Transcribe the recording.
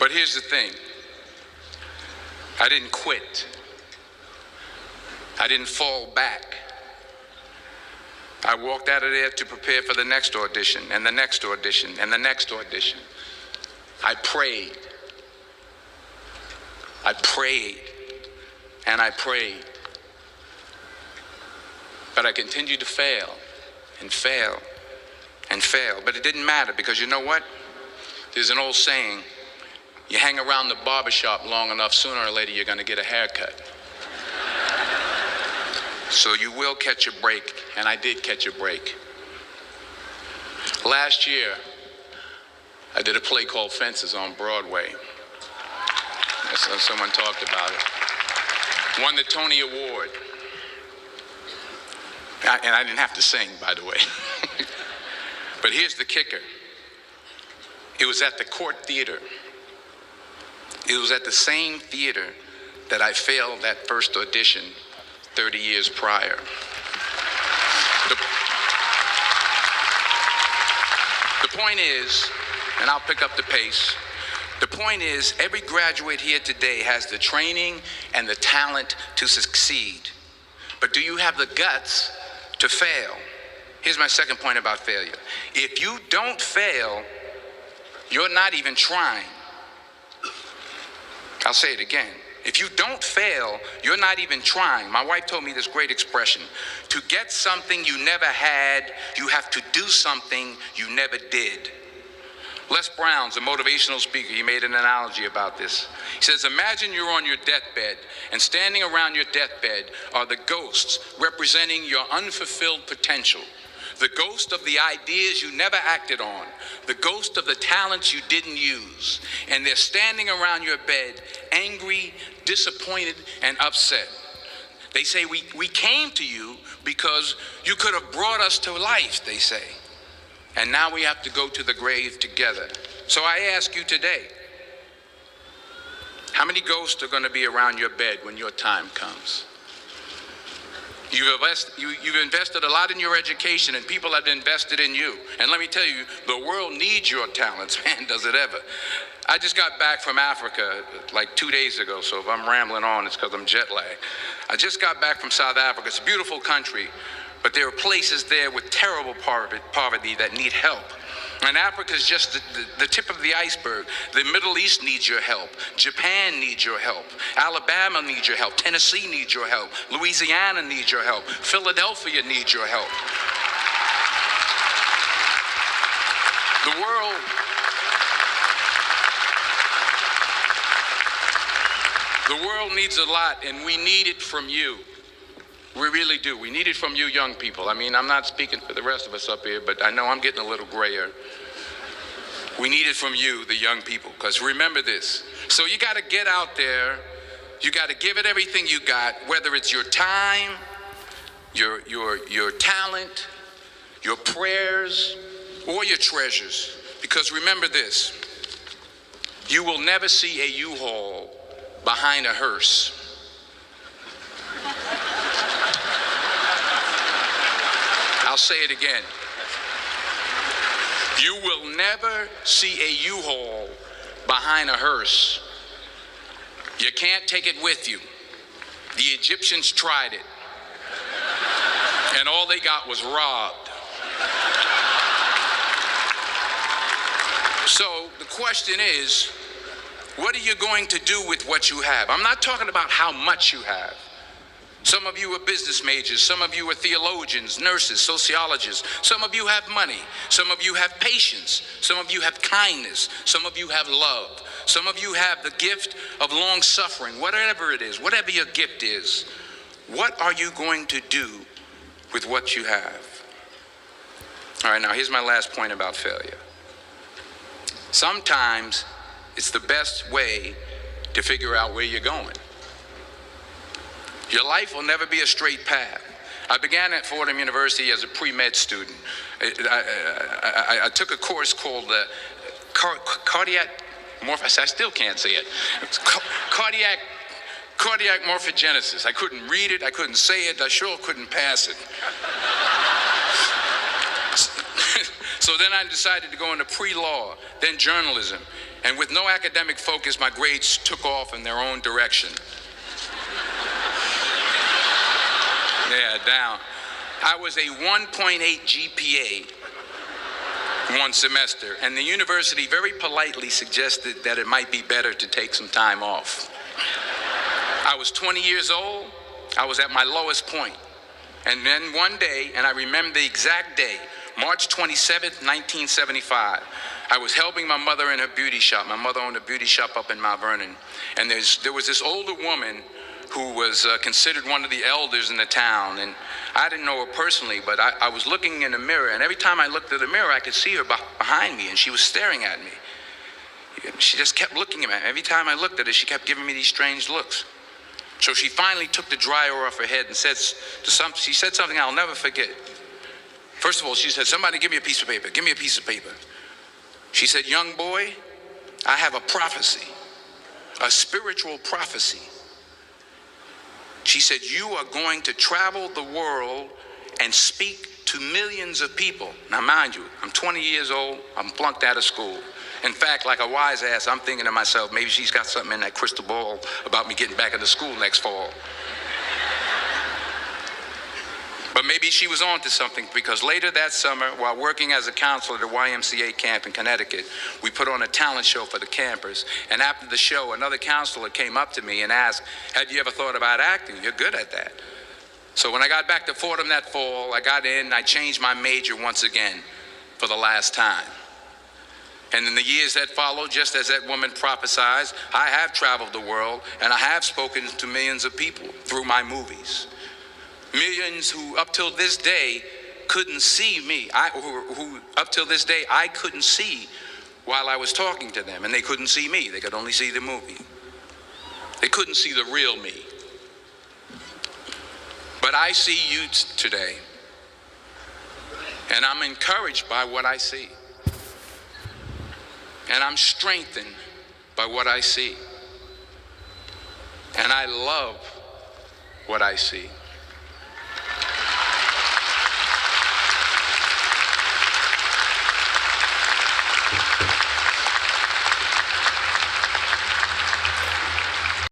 But here's the thing. I didn't quit. I didn't fall back. I walked out of there to prepare for the next audition, and the next audition, and the next audition. I prayed. I prayed, and I prayed. But I continued to fail, and fail, and fail. But it didn't matter, because you know what? There's an old saying, you hang around the barbershop long enough, sooner or later you're gonna get a haircut. So you will catch a break, and I did catch a break. Last year, I did a play called Fences on Broadway. Someone talked about it. Won the Tony Award. And I didn't have to sing, by the way. But here's the kicker. It was at the Court Theater. It was at the same theater that I failed that first audition 30 years prior. The point is, and I'll pick up the pace, the point is every graduate here today has the training and the talent to succeed. But do you have the guts to fail? Here's my second point about failure. If you don't fail, you're not even trying. I'll say it again. If you don't fail, you're not even trying. My wife told me this great expression. To get something you never had, you have to do something you never did. Les Brown's a motivational speaker. He made an analogy about this. He says, imagine you're on your deathbed, and standing around your deathbed are the ghosts representing your unfulfilled potential. The ghost of the ideas you never acted on, the ghost of the talents you didn't use, and they're standing around your bed, angry, disappointed, and upset. They say, we came to you because you could have brought us to life, they say. And now we have to go to the grave together. So I ask you today, how many ghosts are going to be around your bed when your time comes? You've invested a lot in your education, and people have invested in you. And let me tell you, the world needs your talents, man, does it ever. I just got back from Africa like 2 days ago, so if I'm rambling on, it's because I'm jet lagged. I just got back from South Africa. It's a beautiful country, but there are places there with terrible poverty that need help. And Africa is just the tip of the iceberg. The Middle East needs your help. Japan needs your help. Alabama needs your help. Tennessee needs your help. Louisiana needs your help. Philadelphia needs your help. The world needs a lot, and we need it from you. We really do. We need it from you young people. I mean, I'm not speaking for the rest of us up here, but I know I'm getting a little grayer. We need it from you, the young people, because remember this. So you got to get out there. You got to give it everything you got, whether it's your time, your talent, your prayers, or your treasures. Because remember this. You will never see a U-Haul behind a hearse. I'll say it again. You will never see a U-Haul behind a hearse. You can't take it with you. The Egyptians tried it, and all they got was robbed. So the question is, what are you going to do with what you have? I'm not talking about how much you have. Some of you are business majors, some of you are theologians, nurses, sociologists, some of you have money, some of you have patience, some of you have kindness, some of you have love, some of you have the gift of long suffering, whatever it is, whatever your gift is. What are you going to do with what you have? All right, now here's my last point about failure. Sometimes it's the best way to figure out where you're going. Your life will never be a straight path. I began at Fordham University as a pre-med student. I took a course called cardiac morphogenesis. I still can't say it. Cardiac morphogenesis. I couldn't read it. I couldn't say it. I sure couldn't pass it. So then I decided to go into pre-law, then journalism. And with no academic focus, my grades took off in their own direction. Yeah, down. I was a 1.8 GPA one semester, and the university very politely suggested that it might be better to take some time off. I was 20 years old. I was at my lowest point. And then one day, and I remember the exact day, March 27th, 1975, I was helping my mother in her beauty shop. My mother owned a beauty shop up in Mount Vernon. And there was this older woman who was considered one of the elders in the town. And I didn't know her personally, but I was looking in the mirror, and every time I looked at the mirror, I could see her behind me, and she was staring at me. She just kept looking at me. Every time I looked at her, she kept giving me these strange looks. So she finally took the dryer off her head and she said something I'll never forget. First of all, she said, "Somebody give me a piece of paper. Give me a piece of paper." She said, "Young boy, I have a prophecy, a spiritual prophecy." She said, "You are going to travel the world and speak to millions of people." Now, mind you, I'm 20 years old. I'm flunked out of school. In fact, like a wise ass, I'm thinking to myself, maybe she's got something in that crystal ball about me getting back into school next fall. But maybe she was on to something, because later that summer, while working as a counselor at a YMCA camp in Connecticut, we put on a talent show for the campers. And after the show, another counselor came up to me and asked, "Have you ever thought about acting? You're good at that." So when I got back to Fordham that fall, I got in and I changed my major once again for the last time. And in the years that followed, just as that woman prophesied, I have traveled the world and I have spoken to millions of people through my movies. Millions who up till this day couldn't see me, who up till this day I couldn't see while I was talking to them, and they couldn't see me. They could only see the movie. They couldn't see the real me. But I see you today, and I'm encouraged by what I see. And I'm strengthened by what I see. And I love what I see.